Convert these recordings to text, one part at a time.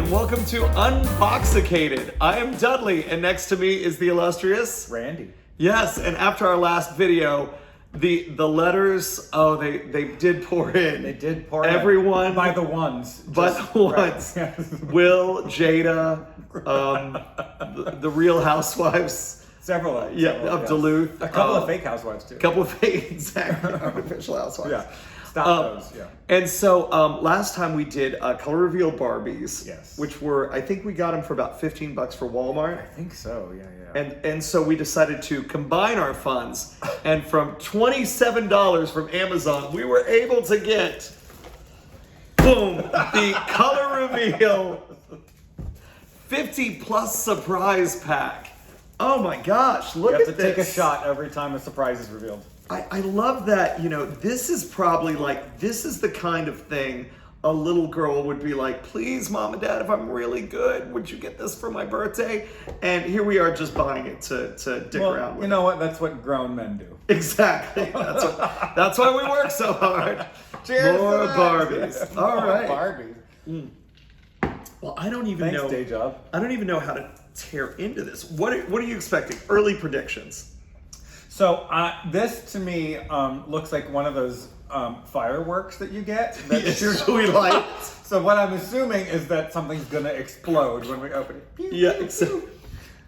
and welcome to UNBOXICATED. I am Dudley, and next to me is the illustrious Randy. Yes, and after our last video, the letters, they did pour in. They did pour Everyone in. By the ones. But the ones. Right. Will, Jada, the Real Housewives. Several of yes. Duluth. A couple of fake housewives too. A couple of fake, exactly, artificial housewives. Yeah. Stop those, yeah. And so last time we did color reveal Barbies. Yes. Which were, I think we got them for about $15 for Walmart. I think so, yeah. And so we decided to combine our funds, and from $27 from Amazon, we were able to get, boom, the color reveal 50 plus surprise pack. Oh my gosh, look at this. You have to take a shot every time a surprise is revealed. I love that, this is probably this is the kind of thing a little girl would be like, please, Mom and Dad, if I'm really good, would you get this for my birthday? And here we are just buying it to dick around with. You know what? That's what grown men do. Exactly. That's why we work so hard. Cheers. More Barbies. All right. Barbies. Well, I don't even know. Day job. I don't even know how to tear into this. What are you expecting? Early predictions. So this to me looks like one of those fireworks that you get. That's usually light. So what I'm assuming is that something's gonna explode when we open it. Pew, yeah. pew, pew.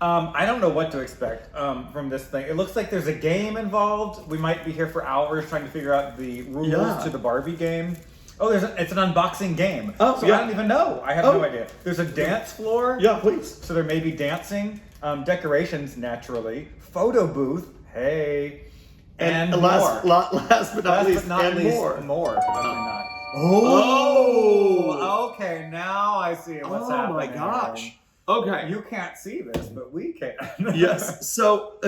I don't know what to expect from this thing. It looks like there's a game involved. We might be here for hours trying to figure out the rules to the Barbie game. Oh, it's an unboxing game. Oh, so I don't even know. I have no idea. There's a dance floor. Yeah, please. So there may be dancing, decorations naturally, photo booth. Hey. And last but not least, more. More. Okay. Now I see what's happening. Oh my gosh. Okay. You can't see this, but we can. Yes. So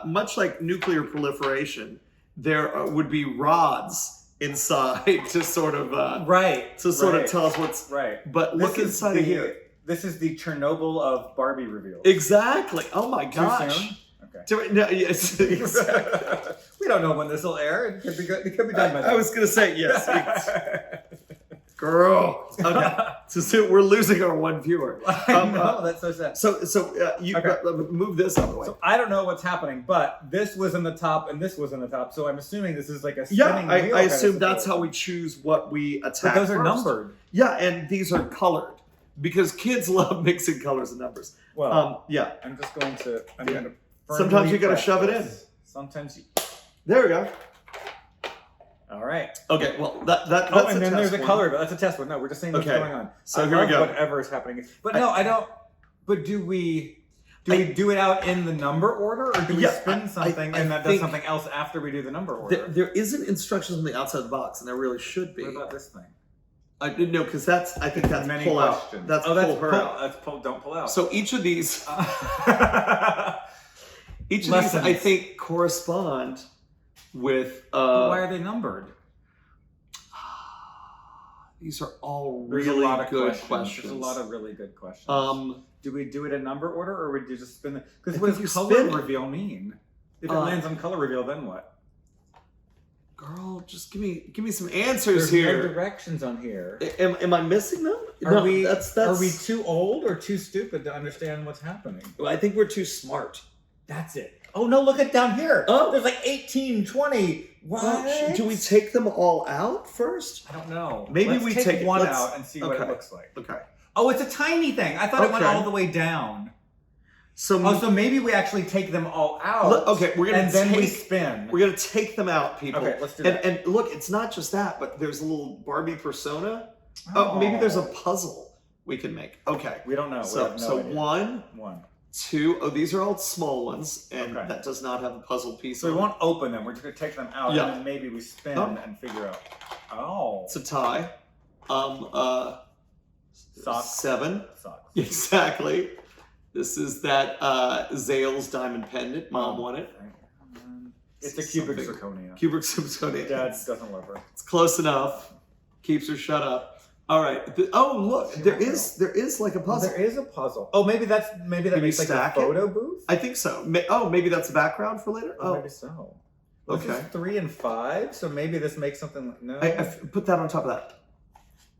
much like nuclear proliferation, there would be rods inside to sort of tell us what's right. But look inside of here. This is the Chernobyl of Barbie reveals. Exactly. Oh my gosh. Too soon? Okay. No, yes, exactly. We don't know when this will air. It could be good. It could be done by then. I was gonna say yes. Girl. Okay. So we're losing our one viewer. No, that's so sad. So you move this out of the way. So I don't know what's happening, but this was in the top and this was in the top. So I'm assuming this is like a spinning wheel. I assume that's how we choose what we attack. But those are numbered. Yeah, and these are colored because kids love mixing colors and numbers. Well, yeah. I'm just going to. I'm going to. Sometimes you gotta shove it in. Sometimes you. There we go. All right. Okay. Well, that's and then there's a color. That's a test one. No, we're just saying what's going on. So here we go. Whatever is happening. But no, I don't. But do we do it out in the number order, or do we spin something and that does something else after we do the number order? There isn't instructions on the outside of the box, and there really should be. What about this thing? I didn't know because I think that's many pull questions. out. That's pull her out. That's pull. Don't pull out. So each of these. Each of these, I think, correspond with. Why are they numbered? These are all really good questions. There's a lot of really good questions. Do we do it in number order, or would you just spin it? Because what does color reveal mean? If it lands on color reveal, then what? Girl, just give me some answers here. There's no directions on here. Am I missing them? Are we too old or too stupid to understand what's happening? Well, I think we're too smart. That's it. Oh no, look at down here. Oh, there's like 18, 20. What? Do we take them all out first? I don't know. Maybe Let's we take one out and see what it looks like. Okay. Oh, it's a tiny thing. I thought it went all the way down. So maybe we actually take them all out. Okay, then we spin. We're gonna take them out, people. Okay, let's do that. And look, it's not just that, but there's a little Barbie persona. Oh, maybe there's a puzzle we can make. Okay. We don't know. So, we have no idea. One. Two. Oh, these are all small ones, and that does not have a puzzle piece. So we won't open them. We're just gonna take them out, and then maybe we spin and figure out. Oh. It's a tie. Socks. 7. Socks. Exactly. This is that Zales diamond pendant. Mom won it. It's a cubic zirconia. Cubic zirconia. Dad doesn't love her. It's close enough. Keeps her shut up. All right. Look, there is like a puzzle. There is a puzzle. Oh, maybe that makes like a photo booth. I think so. Oh, maybe that's a background for later. Oh, maybe so. Well, okay. This is 3 and 5, so maybe this makes something. No. I put that on top of that.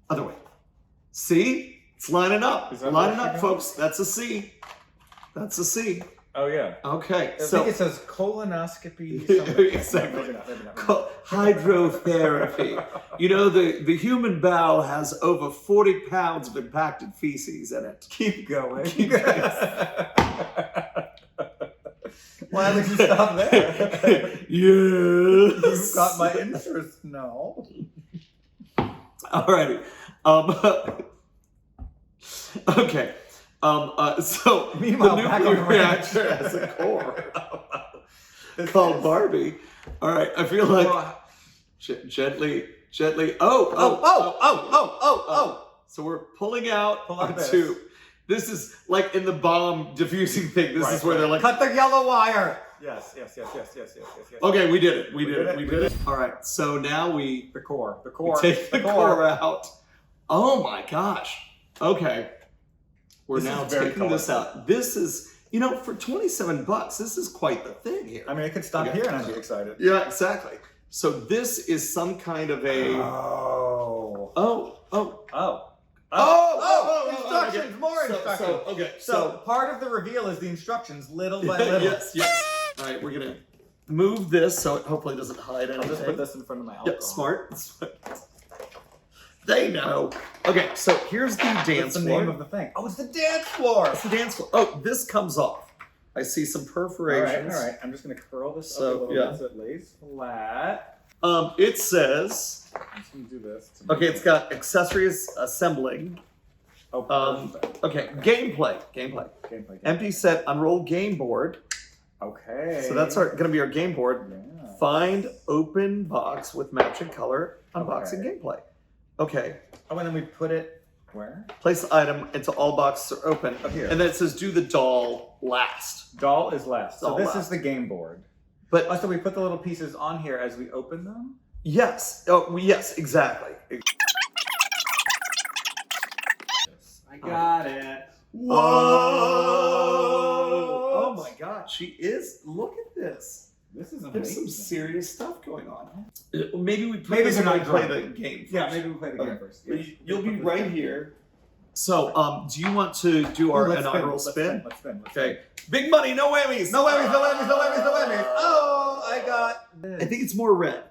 Other way. See? It's lining up. Is that Lining what up, you folks. That's a C. That's a C. Oh yeah. Okay. I think it says colonoscopy. Something. Exactly. Maybe not. Hydrotherapy. You know, the human bowel has over 40 pounds of impacted feces in it. Keep going. Keep going. Why would you stop there? Yes. You've got my interest now. Alrighty. Okay. So Meanwhile, the back nuclear on the reactor ranch. has a core called Barbie. All right. I feel like gently. Oh. So we're pulling out Pull out our this. tube. This is like in the bomb diffusing thing. This is where they're like, cut the yellow wire. Yes. okay, we did it. We did it. All right. So now we The core. take the core out. Oh my gosh. Okay. We're This now is very taking this colorful. out. This is, you know, for $27, this is quite the thing here. I mean, it could stop Okay. here and I'd be excited. Yeah, exactly. So this is some kind of a. Instructions, okay. more instructions. Okay. So part of the reveal is the instructions, little by little. yes. All right, we're gonna move this so it hopefully doesn't hide anything. I'll just put this in front of my alcohol. Yep, smart. They know. Okay, so here's the dance What's the floor. name of the thing? Oh, it's the dance floor. It's the dance floor. Oh, this comes off. I see some perforations. All right. I'm just gonna curl this So, up a little yeah. bit so it lays flat. It says. I'm just gonna do this. Okay, it's got accessories assembling. Oh, perfect. Okay, gameplay. Gameplay. Empty set, unroll game board. Okay. So that's gonna be our game board. Yeah. Find open box with matching color. Unboxing gameplay. Okay. Oh, and then we put it where? Place the item into all boxes are open. Up here. And then it says do the doll last. Doll is last. So Doll this last. is the game board. But Oh, so we put the little pieces on here as we open them? yes. Oh, yes, exactly. I got it. Whoa! Oh my God, she is. Look at this. This is amazing. There's some serious stuff going on. Maybe we Maybe this they're when not we play drunk. the game first. Yeah, maybe we play the game Okay. first. But Yes. you'll be right here. So, do you want to do our Let's inaugural spin. spin? Let's spin. Okay. Big money, no whammies. No whammies, no whammies, no whammies, no whammies. Oh, I got I think it's more red.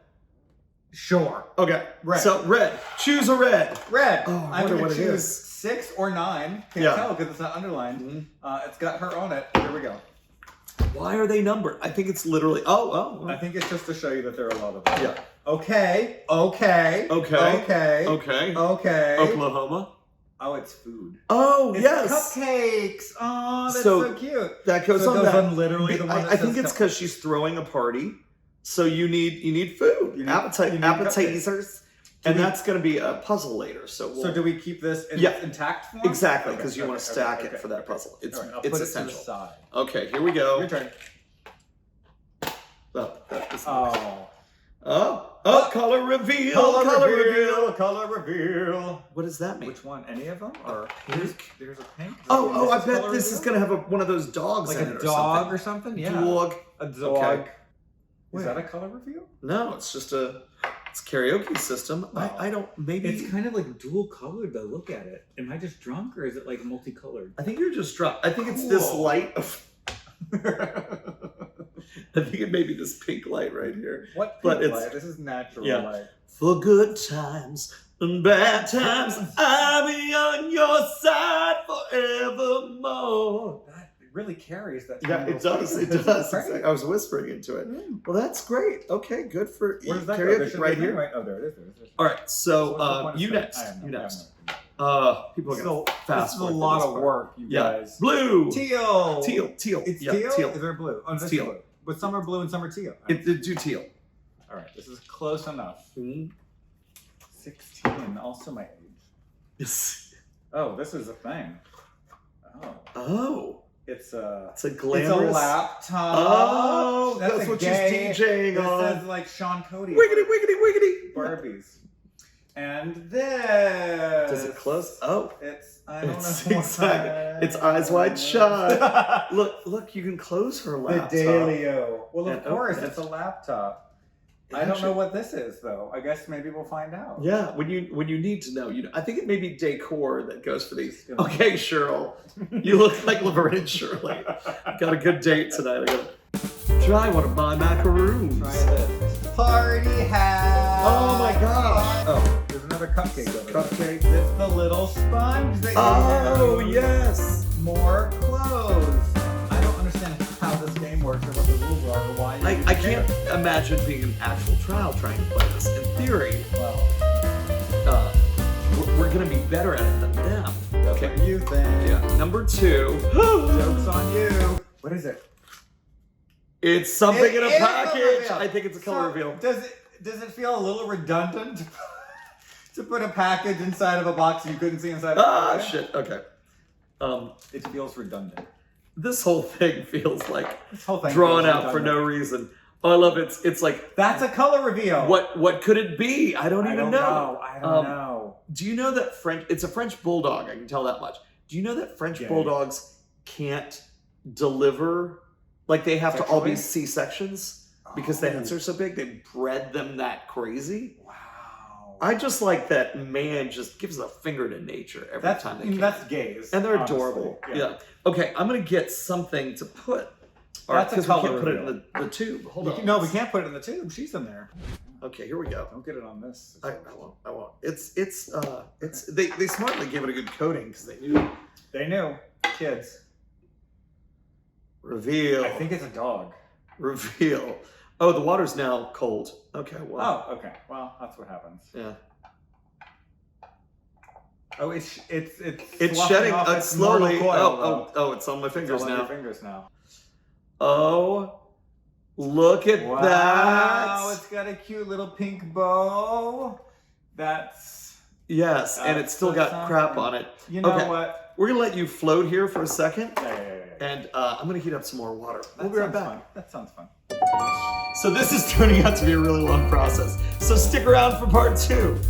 Sure. Okay. Red. So red. Choose a red. Red. Oh, I I'm wonder going what to it choose is. 6 or 9. Can't Yeah. tell because it's not underlined. Mhm. It's got her on it. Here we go. Why are they numbered? I think it's literally. Oh. I think it's just to show you that there are a lot of them. Yeah. Okay. Okay. Okay. Okay. Oklahoma. Oh, it's food. Oh, It's yes. cupcakes. Oh, that's So, so cute. That goes So on it goes that. on literally the one I that think says it's because she's throwing a party, so you need food, You need- appetite, you need appetizers, and we- that's going to be a puzzle later. So we'll, So do we keep this in Yeah. intact form? exactly Okay, because you okay, want to okay, stack okay, it for that okay. puzzle. It's All right, I'll it's put essential. it to the side. Okay, here we go. Your turn. Oh, that is nice. Oh. Color reveal. Color reveal. What does that mean? Which one? Any of them? Or Pink? there's a pink. Oh, I This bet color this is reveal? going to have one of those dogs like in a it dog or or something. Yeah. Dog. A dog. Okay. Is that a color reveal? No, it's just it's karaoke system. Oh. I don't, maybe. It's kind of like dual colored though. Look at it. Am I just drunk or is it like multicolored? I think you're just drunk. I think it's this Cool. light of. I think it may be this pink light right here. What But pink it's- light? This is natural Yeah. light. For good times and bad times, I'll be on your side forevermore. That really carries that. Yeah, tone it of does. voice. It This is does. great. Exactly. I was whispering into it. Well, that's great. Okay, good for Where does that go? karaoke There should right be a here. Right. Oh, there it is. There it is. All right, so What's the point of you spinning? next. I have no- You I have next. no- People are This gonna is a fast forward lot through of this part. work, you Yeah, guys. blue, Teal. teal. It's Yeah, teal? teal. Is there blue? Oh, It's this teal. Blue. But some are blue and some are teal. Do teal. All right, this is close enough. Mhm. 16, also my age. Yes. Oh, this is a thing. Oh, Oh, it's a glamorous. laptop. Oh, that's a what gay, she's DJing this on. says like Sean Cody. Wiggity. Barbies. And this. Does it close? Oh, I don't it's know. exactly. It's eyes wide shut. Look, you can close her The laptop. Dalio. Well, of And course, open it. it's a laptop. I don't know what this is though. I guess maybe we'll find out. Yeah, when you need to know, I think it may be decor that goes for these. Okay, Cheryl, you look like Laverne and Shirley. Got a good date tonight. I want to buy macaroons. Try this. Party hat. Oh my gosh. Oh, there's another cupcake over there. Cupcake. It's the little sponge that Oh, yes. More clothes. I don't understand how this game works or what the rules are or why. I can't imagine being an actual trial trying to play this. In theory, Well, we're going to be better at it than them. that's what you think. Yeah. Number 2. Joke's on you. What is it? It's something It in a is a package. reveal. I think it's a color reveal. Does it feel a little redundant to put a package inside of a box you couldn't see inside of Ah, shit. Okay. It feels redundant. This whole thing feels like This whole thing drawn feels out for no redundant. reason. Oh, I love it. It's like, That's a color reveal. what could it be? I don't even know. I don't know. Do you know that it's a French bulldog? I can tell that much. Do you know that French bulldogs can't deliver? Like they have to all be C-sections because the heads are so big. They bred them that crazy. Wow. I just like that man just gives a finger to nature every time they can. That's gays. And they're honestly. adorable. Yeah. Okay, I'm gonna get something to put. That's a because color we can't put it reveal. in the tube. Hold on. No, we can't put it in the tube. She's in there. Okay, here we go. Don't get it on this. I won't. It's they smartly gave it a good coating because they knew. They knew. Kids. Reveal. I think it's a dog. Reveal. Oh, the water's now cold. Okay, well. Oh, okay. Well, that's what happens. Yeah. Oh, it's shedding off its slowly. mortal coil, Oh, it's on my it's fingers all on now. your fingers now. Oh, look at Wow, that. it's got a cute little pink bow. Yes, and it's still got crap on it. You know Okay. what? We're gonna let you float here for a second, Yeah. and I'm gonna heat up some more water. We'll be right back. Fun. That sounds fun. So this is turning out to be a really long process. So stick around for part 2.